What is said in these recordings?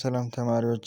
ሰላም ተማሪዎች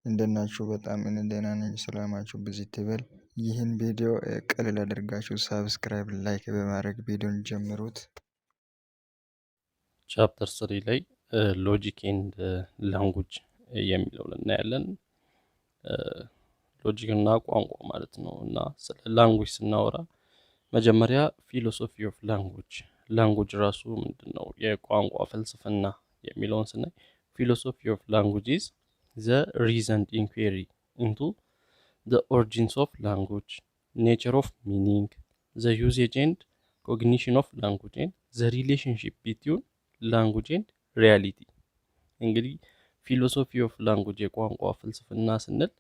እንደናችሁ በጣም ደህና ነኝ። ሰላማችሁ ብዝት ይበል። ይህን ቪዲዮ ቀለል አድርጋችሁ ሰብስክራይብ ላይክ በማድረግ ቪዲዮን ጀምሩት። ቻፕተር 3 ላይ ሎጂክ ኤንድ ላንጉጅ የሚለውን እናያለን። ሎጂክ እና ቋንቋ ማለት ነው። እና ስለ ላንጉጅ ስናወራ መጀመሪያ ፊሎሶፊ ኦፍ ላንጉጅ ራሱ ምንድነው? የቋንቋ ፍልስፍና የሚለውን ስናይ ፊሎሶፊ ኦፍ ላንጉጅ ኢዝ ዘ ሪዝንድ ኢንኩዌሪ ኢንቱ the origins of language, nature of meaning, the usage and cognition of language, and the relationship between language and reality። እንግዲህ ፊሎሶፊ ኦፍ ላንጉጅ የቋንቋ ፍልስፍና ስንል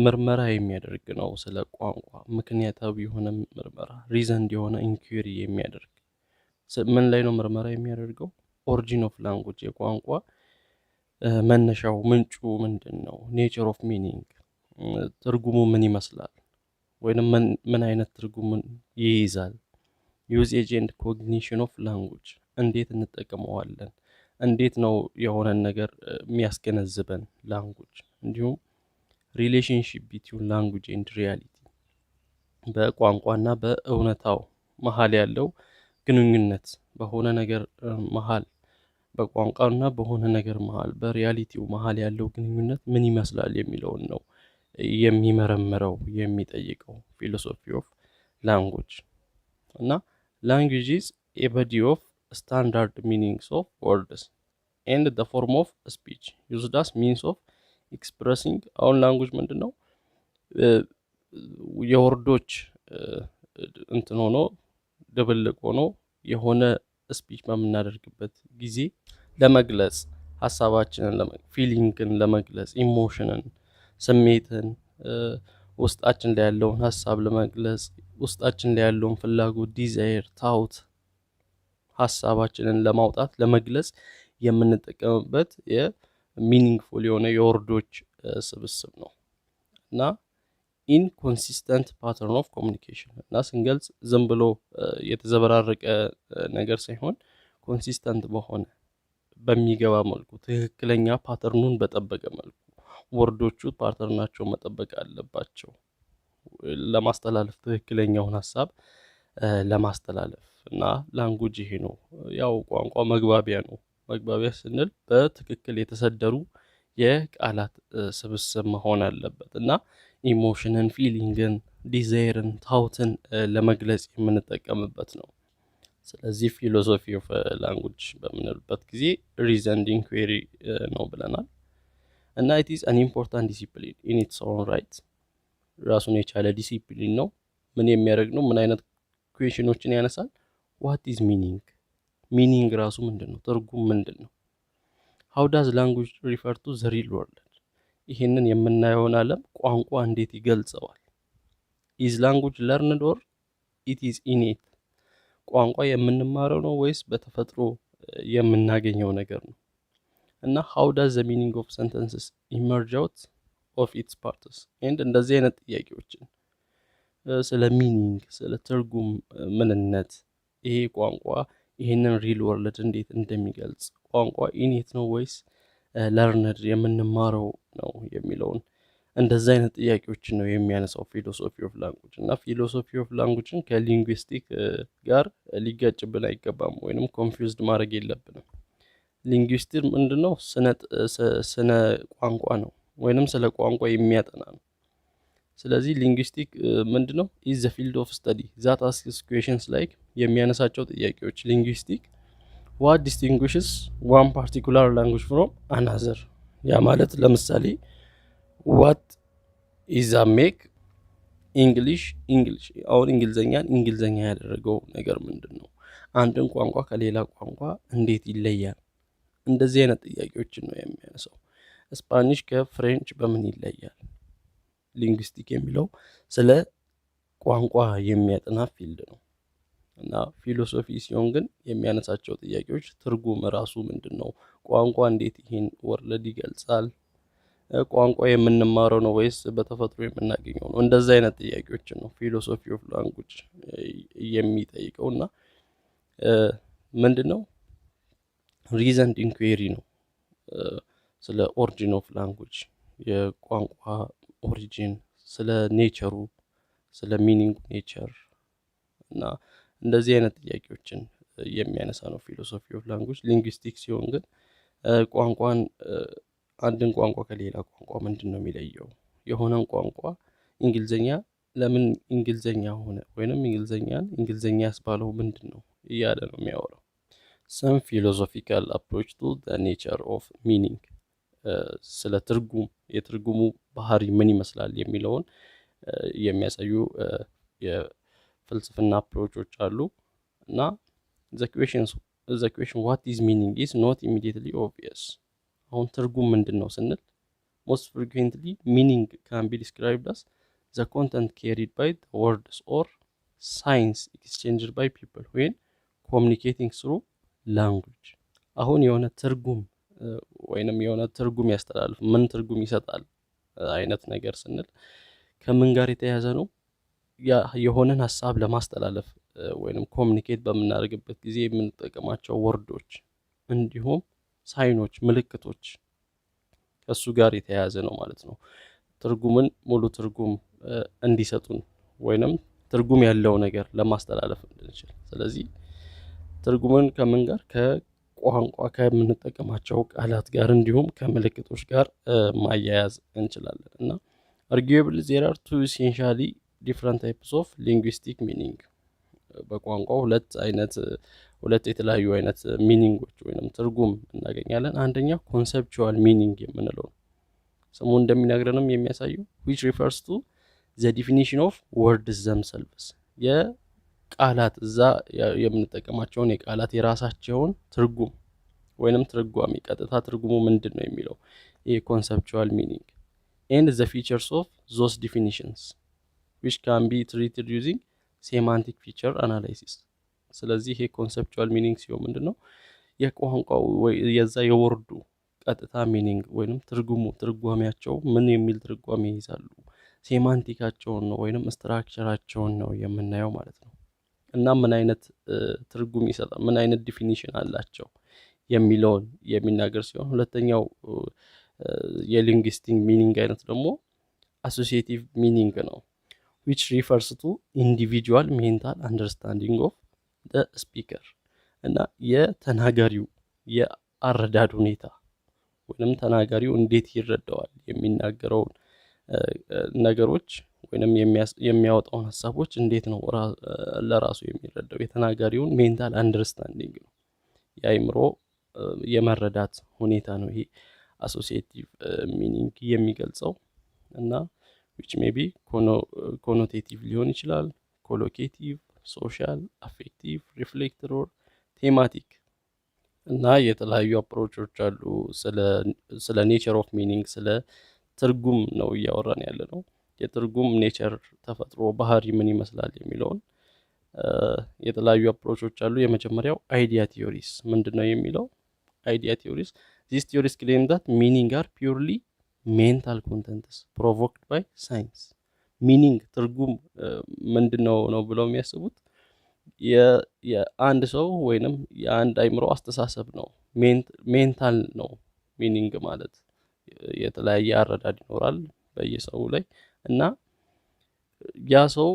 ምርመራ የሚያደርግ ነው። ስለ ቋንቋ ምክንያታዊ የሆነ ምርመራ ሪዝንድ የሆነ ኢንኩዌሪ የሚያደርግ ምን ላይ ነው ምርመራ የሚያደርገው? ኦሪጂን ኦፍ ላንጉጅ የቋንቋ መነሻው ምንጩ ምንድነው? ኔቸር ኦፍ ሚኒንግ ትርጉሙ ምን ይመስላል ወይንም ምን አይነት ትርጉሙን ይይዛል? ዩዜጅ ኤንድ ኮግኒሽን ኦፍ ላንጉጅ እንዴት እንጠቀመዋለን? እንዴት ነው የሆነን ነገር የሚያስገነዝበን ላንጉጅ? እንዲሁም ሪሌሽንሺፕ ቢትዊን ላንጉጅ ኤንድ ሪያሊቲ በቋንቋና በእውነታው መሃል ያለው ግንኙነት በሆነ ነገር መሃል በቋንቋና በሆነ ነገር መሃል በሪያሊቲው መሃል ያለው ግንኙነት ምን ይመስላል የሚለውን ነው የሚመረምረው የሚጠይቀው ፊሎሶፊ ኦፍ ላንጉጅ። እና ላንጉጅ ኢዝ ኤ ቦዲ ኦፍ ስታንዳርድ ሚኒንግስ ኦፍ ወርድስ ኤንድ ዘ ፎርም ኦፍ ስፒች ዩዝድ አስ ሚንስ ኦፍ ኤክስፕረሲንግ። አሁን ላንጉጅ ምንድነው? የወርዶች እንትን ሆኖ ድብልቅ ሆኖ የሆነ ስፒች በምናደርግበት ጊዜ ለመግለጽ ሐሳባችንን ፊሊንግን ለመግለጽ ኢሞሽንን ስሜትን ውስጣችን ላይ ያለውን ሐሳብ ለመግለጽ ውስጣችን ላይ ያለውን ፍላጎት ዲዛይር ታውት ሐሳባችንን ለማውጣት ለመግለጽ የምንጠቀምበት የሚኒንግፉል የሆነ የወርዶች ስብስብ ነው። እና ኢንኮንሲስተንት ፓተርን ኦፍ ኮሚኒኬሽን እና ስንገልጽ ዝም ብሎ የተዘበራረቀ ነገር ሳይሆን ኮንሲስተንት በሆነ በሚገባ መልኩ ትክክለኛ ፓተርኑን በጠበቀ መልኩ ወርዶቹ ፓተርናቸው መጠበቅ አለባቸው ለማስተላለፍ ትክክለኛውን ሐሳብ ለማስተላለፍ። እና ላንጉጅ ይሄ ነው። ያው ቋንቋ መግባቢያ ነው። መግባቢያ ስንል በትክክል የተሰደሩ የቃላት ስብስብ መሆን አለበት እና ኢሞሽንን ፊሊንግን ዲዛይርን ታውትን ለመግለጽ የምንጠቀምበት ነው። ስለዚህ ፊሎሶፊ ኦፍ ላንጉጅ በምንልበት ጊዜ ሪዝንድ ኢንኩዌሪ ነው ብለናል። እና it is an important discipline in its own right ራሱን የቻለ ዲሲፕሊን ነው። ምን የሚያደርግ ነው? ምን አይነት ኩዌሽኖችን ያነሳል? what is meaning ራሱ ምንድነው? ትርጉም ምንድነው? how does language refer to the real world ይሄንን የምናየውን ዓለም ቋንቋ እንዴት ይገልጸዋል? is language learned or it is innate ቋንቋ የምንማረው ነው ወይስ በተፈጥሮ የምናገኘው ነገር ነው? እና how does the meaning of sentences emerge out of its parts and እንደዚህ አይነት ጥያቄዎችን ስለ ሚኒንግ ስለ ትርጉም ምንነት ይሄ ቋንቋ ይሄንን ሪል ወርልድ እንዴት እንደሚገልጽ ቋንቋ ኢኔት ነው ወይስ ለርነድ የምንማረው ነው የሚለውን እንደዚህ አይነት ጥያቄዎችን ነው የሚያነሳው ፊሎሶፊ ኦፍ ላንጉጅ። እና ፊሎሶፊ ኦፍ ላንጉጅን ከሊንጉዊስቲክ ጋር ሊጋጭብን አይገባም ወይንም ኮንፊውዝድ ማድረግ የለብንም። ሊንጉዊስቲክ ምንድነው? ስነ ቋንቋ ነው ወይንም ስለ ቋንቋ የሚያጠና ነው። ስለዚህ ሊንጉዊስቲክ ምንድነው? is the field of study that asks questions like የሚያነሳቸው ጥያቄዎች ሊንጉዊስቲክ what distinguishes one particular language from another ያ ማለት ለምሳሌ what is a make English አሁን እንግሊዘኛ ያደረገው ነገር ምንድነው? አንድን ቋንቋ ከሌላ ቋንቋ እንዴት ይለያል? እንደዚህ አይነት ጥያቄዎችን ነው የሚያነሳው። ስፓኒሽ ከፍሬንች በምን ይለያል? ሊንጉዊስቲክ የሚለው ስለ ቋንቋ የሚያጠና ፊልድ ነው። እና ፊሎሶፊ ሲሆን ግን የሚያነሳቸው ጥያቄዎች ትርጉም ራሱ ምንድነው? ቋንቋ እንዴት ይሄን ወርልድ ይገልጻል? ቋንቋ የምንማረው ነው ወይስ በተፈጥሮ የምናገኘው ነው? እንደዚህ አይነት ጥያቄዎችን ነው ፊሎሶፊ ኦፍ ላንጉጅ የሚጠይቀውና ምንድነው? ሪዝንድ ኢንኩዌሪ ነው። ስለ ኦሪጂን ኦፍ ላንጉጅ የቋንቋ ኦሪጂን፣ ስለ ኔቸሩ፣ ስለ ሚኒንግ ኔቸር እና እንደዚህ አይነት ጥያቄዎችን የሚያነሳ ነው ፊሎሶፊ ኦፍ ላንጉጅ። ሊንግዊስቲክ ሲሆን ግን ቋንቋን አንድን ቋንቋ ከሌላ ቋንቋ ምንድን ነው የሚለየው? የሆነን ቋንቋ እንግሊዝኛ ለምን እንግሊዝኛ ሆነ ወይንም እንግሊዝኛን እንግሊዝኛ ያስባለው ምንድን ነው እያለ ነው የሚያወራው። some philosophical approach to the nature of meaning ስለ ትርጉም የትርጉሙ ባህሪ ምን ይመስላል የሚለውን የሚያሳዩ የፍልስፍና አፕሮቾች አሉ እና the question what is meaning is not immediately obvious። አሁን ትርጉም ምንድን ነው ስንል most frequently meaning can be described as the content carried by the words or signs exchanged by people when communicating through language። አሁን የሆነ ትርጉም ወይንም የሆነ ትርጉም ያስተላልፍ ምን ትርጉም ይሰጣል አይነት ነገር ስንል ከምን ጋር የተያያዘ ነው? የሆነን ሐሳብ ለማስተላለፍ ወይንም ኮሙኒኬት በምናደርግበት ጊዜ የምንጠቀማቸው ወርዶች እንዲሁም ሳይኖች፣ ምልክቶች ከሱ ጋር የተያያዘ ነው ማለት ነው። ትርጉምን ሙሉ ትርጉም እንዲሰጡን ወይንም ትርጉም ያለው ነገር ለማስተላለፍ እንድንችል። ስለዚህ ትርጉምን ከምን ጋር ከቋንቋ ከምንጠቀማቸው ቃላት ጋር እንዲሁም ከምልክቶች ጋር ማያያዝ እንችላለን እና arguably there are two essentially different types of linguistic meaning። በቋንቋ ሁለት የተለያዩ አይነት ሚኒንጎች ወይንም ትርጉም እናገኛለን። አንደኛው ኮንሰፕቹዋል ሚኒንግ የምንለው ነው። ስሙ እንደሚነግረንም የሚያሳየው which refers to the definition of words themselves። የቃላት እዛ የምንጠቀማቸውን የቃላት የራሳቸውን ትርጉም ወይንም ትርጓሜ ቀጥታ ትርጉሙ ምንድን ነው የሚለው ይሄ ኮንሰፕቹዋል ሚኒንግ and the features of those definitions which can be treated using semantic feature analysis። ስለዚህ ይሄ ኮንሰፕቹዋል ሚኒንግ ሲሆን ምንድነው የቋንቋው ወይ የዛ የወርዱ ቀጥታ ሚኒንግ ወይንም ትርጓሜያቸው ምን የሚል ትርጓሜ ይይዛሉ፣ ሴማንቲካቸውን ነው ወይንም ስትራክቸራቸውን ነው የምናየው ማለት ነው። እና ምን አይነት ትርጉም ይሰጣል፣ ምን አይነት ዲፊኒሽን አላቸው የሚለውን የሚናገር ሲሆን ሁለተኛው የሊንግዊስቲክ ሚኒንግ አይነት ደግሞ አሶሲዬቲቭ ሚኒንግ ነው which refers to individual mental understanding of the speaker እና የተናጋሪው የአረዳድ ሁኔታ ወይንም ተናጋሪው እንዴት ይረዳዋል የሚናገረውን ነገሮች ወይንም የሚያወጣውን ሐሳቦች እንዴት ነው ለራሱ የሚረዳው የተናጋሪውን ሜንታል አንደርስታንዲንግ ነው የአእምሮ የመረዳት ሁኔታ ነው ይሄ አሶሲዬቲቭ ሚኒንግ የሚገልጸው እና which may be connotative ሊሆን ይችላል፣ collocative፣ social፣ affective፣ reflective or thematic እና የተለያዩ አፕሮቾች አሉ። ስለ ኔቸር ኦፍ ሚኒንግ ስለ ትርጉም ነው እያወራን ያለ ነው። የትርጉም ኔቸር ተፈጥሮ ባህሪ ምን ይመስላል የሚለውን የተለያዩ አፕሮቾች አሉ። የመጀመሪያው አይዲያ ቲዮሪስ ምንድነው የሚለው አይዲያ ቲዮሪስ these theories claim that meaning are purely mental contents provoked by science። ሚኒንግ ትርጉም ምንድነው ነው ብለው የሚያስቡት የአንድ ሰው ወይንም የአንድ አእምሮ አስተሳሰብ ነው። ሜንታል ነው ሚኒንግ ማለት የተለያየ አረዳድ ይኖራል በየሰው ላይ እና ያ ሰው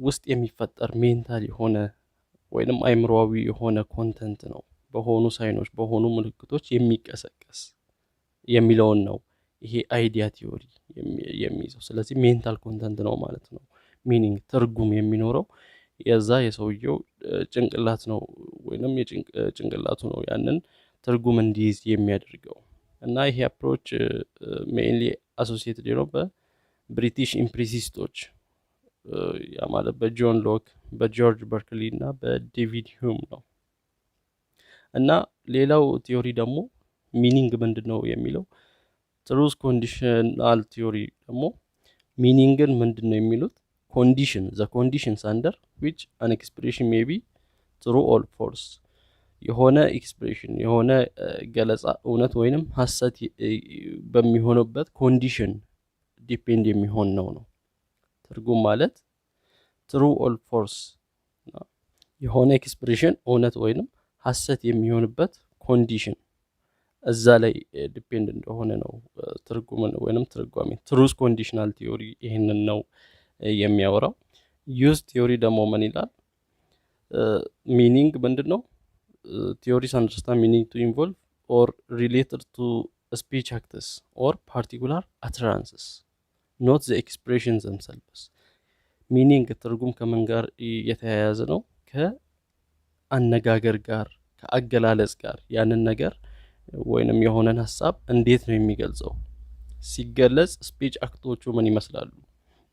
ውስጥ የሚፈጠር ሜንታል የሆነ ወይንም አእምሮአዊ የሆነ ኮንተንት ነው በሆኑ ሳይኖች በሆኑ ምልክቶች የሚቀሰቀስ የሚለውን ነው ይሄ አይዲያ ቲዮሪ የሚይዘው። ስለዚህ ሜንታል ኮንተንት ነው ማለት ነው ሚኒንግ ትርጉም የሚኖረው የዛ የሰውየው ጭንቅላት ነው ወይንም ጭንቅላቱ ነው ያንን ትርጉም እንዲይዝ የሚያደርገው እና ይሄ አፕሮች ሜይንሊ አሶሲዬትድ ነው በብሪቲሽ ኢምፕሪሲስቶች ያ ማለት በጆን ሎክ፣ በጆርጅ በርክሊ እና በዴቪድ ሁም ነው። እና ሌላው ቲዮሪ ደግሞ ሚኒንግ ምንድነው የሚለው ትሩዝ ኮንዲሽናል ቲዮሪ ደግሞ ሚኒንግን ምንድነው የሚሉት the conditions under which an expression may be true or false የሆነ ኤክስፕሬሽን የሆነ ገለጻ እውነት ወይንም ሐሰት በሚሆንበት ኮንዲሽን ዲፔንድ የሚሆን ነው። ትርጉም ማለት true or false የሆነ ኤክስፕሬሽን እውነት ወይንም ሐሰት የሚሆንበት ኮንዲሽን እዛ ላይ ዲፔንድ እንደሆነ ነው ትርጉምን ወይንም ትርጓሜ። ትሩዝ ኮንዲሽናል ቲዮሪ ይህንን ነው የሚያወራው። ዩዝ ቲዮሪ ደግሞ ምን ይላል? ሚኒንግ ምንድን ነው? ቲዮሪስ አንደርስታንድ ሚኒንግ ቱ ኢንቮልቭ ኦር ሪሌትድ ቱ ስፒች አክትስ ኦር ፓርቲኩላር አትራንስስ ኖት ዘ ኤክስፕሬሽን ዘምሰልቭስ። ሚኒንግ ትርጉም ከምን ጋር የተያያዘ ነው? ከአነጋገር ጋር፣ ከአገላለጽ ጋር። ያንን ነገር ወይንም የሆነን ሀሳብ እንዴት ነው የሚገልጸው? ሲገለጽ ስፒች አክቶቹ ምን ይመስላሉ?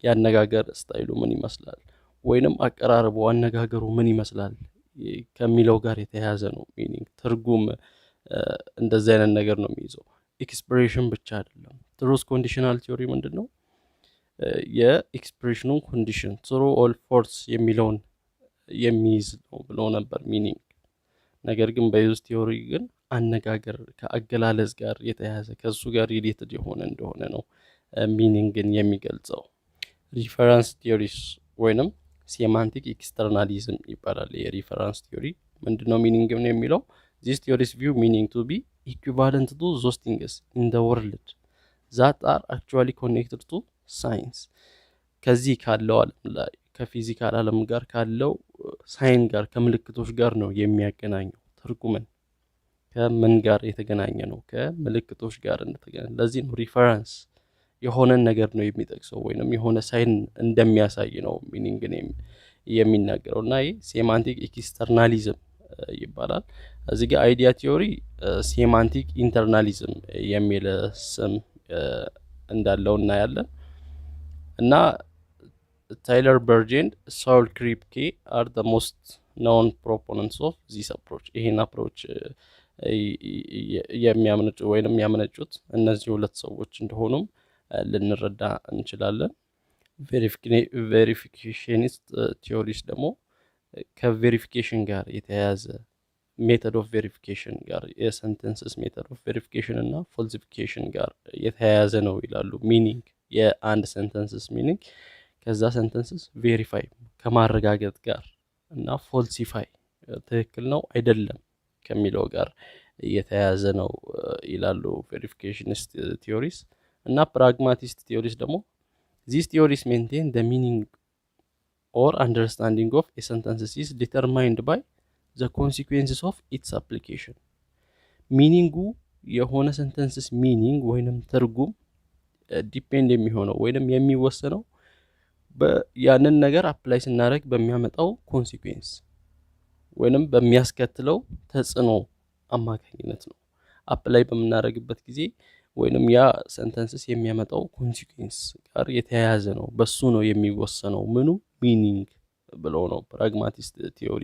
የአነጋገር ስታይሉ ምን ይመስላል? ወይንም አቀራረቡ፣ አነጋገሩ ምን ይመስላል ከሚለው ጋር የተያያዘ ነው ሚኒንግ። ትርጉም እንደዚህ አይነት ነገር ነው የሚይዘው። ኤክስፕሬሽን ብቻ አይደለም። ትሩዝ ኮንዲሽናል ቲዮሪ ምንድን ነው? የኤክስፕሬሽኑን ኮንዲሽን ትሩ ኦል ፎልስ የሚለውን የሚይዝ ነው ብሎ ነበር ሚኒንግ። ነገር ግን በዩዝ ቲዮሪ ግን አነጋገር ከአገላለጽ ጋር የተያያዘ ከሱ ጋር ሪሌትድ የሆነ እንደሆነ ነው ሚኒንግን የሚገልጸው። ሪፈረንስ ቲዮሪስ ወይንም ሴማንቲክ ኤክስተርናሊዝም ይባላል። የሪፈረንስ ቲዮሪ ምንድነው ሚኒንግን የሚለው? ዚስ ቲዮሪስ ቪው ሚኒንግ ቱ ቢ ኢኩቫለንት ቱ ዞስ ቲንግስ ኢን ዘ ወርልድ ዛት አር አክቹዋሊ ኮኔክትድ ቱ ሳይንስ። ከዚህ ካለው ዓለም ላይ ከፊዚካል ዓለም ጋር ካለው ሳይን ጋር ከምልክቶች ጋር ነው የሚያገናኘው። ትርጉምን ከምን ጋር የተገናኘ ነው? ከምልክቶች ጋር እንደተገናኘ። ለዚህ ነው ሪፈረንስ የሆነን ነገር ነው የሚጠቅሰው ወይንም የሆነ ሳይን እንደሚያሳይ ነው ሚኒንግን የሚናገረው። እና ይህ ሴማንቲክ ኤክስተርናሊዝም ይባላል። እዚህ ጋር አይዲያ ቲዮሪ ሴማንቲክ ኢንተርናሊዝም የሚል ስም እንዳለው እናያለን። እና ታይለር በርጅ ኤንድ ሳውል ክሪፕኬ አር ዘ ሞስት ናውን ፕሮፖነንትስ ኦፍ ዚስ አፕሮች። ይሄን አፕሮች የሚያመነጩ ወይንም ያመነጩት እነዚህ ሁለት ሰዎች እንደሆኑም ልንረዳ እንችላለን። ቬሪፊኬሽኒስት ቲዮሪስ ደግሞ ከቬሪፊኬሽን ጋር የተያያዘ ሜተድ ኦፍ ቬሪፊኬሽን ጋር የሰንተንስስ ሜተድ ኦፍ ቬሪፊኬሽን እና ፎልሲፊኬሽን ጋር የተያያዘ ነው ይላሉ። ሚኒንግ የአንድ ሰንተንስስ ሚኒንግ ከዛ ሰንተንስስ ቬሪፋይ ከማረጋገጥ ጋር እና ፎልሲፋይ ትክክል ነው አይደለም ከሚለው ጋር የተያያዘ ነው ይላሉ ቬሪፊኬሽኒስት ቲዮሪስ። እና ፕራግማቲስት ቲዮሪስ ደግሞ ዚስ ቲዮሪስ ሜንቴን ደ ሚኒንግ ኦር አንደርስታንዲንግ ኦፍ ኤ ሰንተንስስ ኢዝ ዲተርማይንድ ባይ ዘ ኮንሲኩዌንስስ ኦፍ ኢትስ አፕሊኬሽን። ሚኒንጉ የሆነ ሰንተንስስ ሚኒንግ ወይንም ትርጉም ዲፔንድ የሚሆነው ወይንም የሚወሰነው ያንን ነገር አፕላይ ስናደርግ በሚያመጣው ኮንሲኩዌንስ ወይንም በሚያስከትለው ተጽዕኖ አማካኝነት ነው። አፕላይ በምናደርግበት ጊዜ ወይንም ያ ሰንተንስስ የሚያመጣው ኮንሲኩዌንስ ጋር የተያያዘ ነው። በሱ ነው የሚወሰነው ምኑ ሚኒንግ ብለው ነው ፕራግማቲስት ቲዮሪ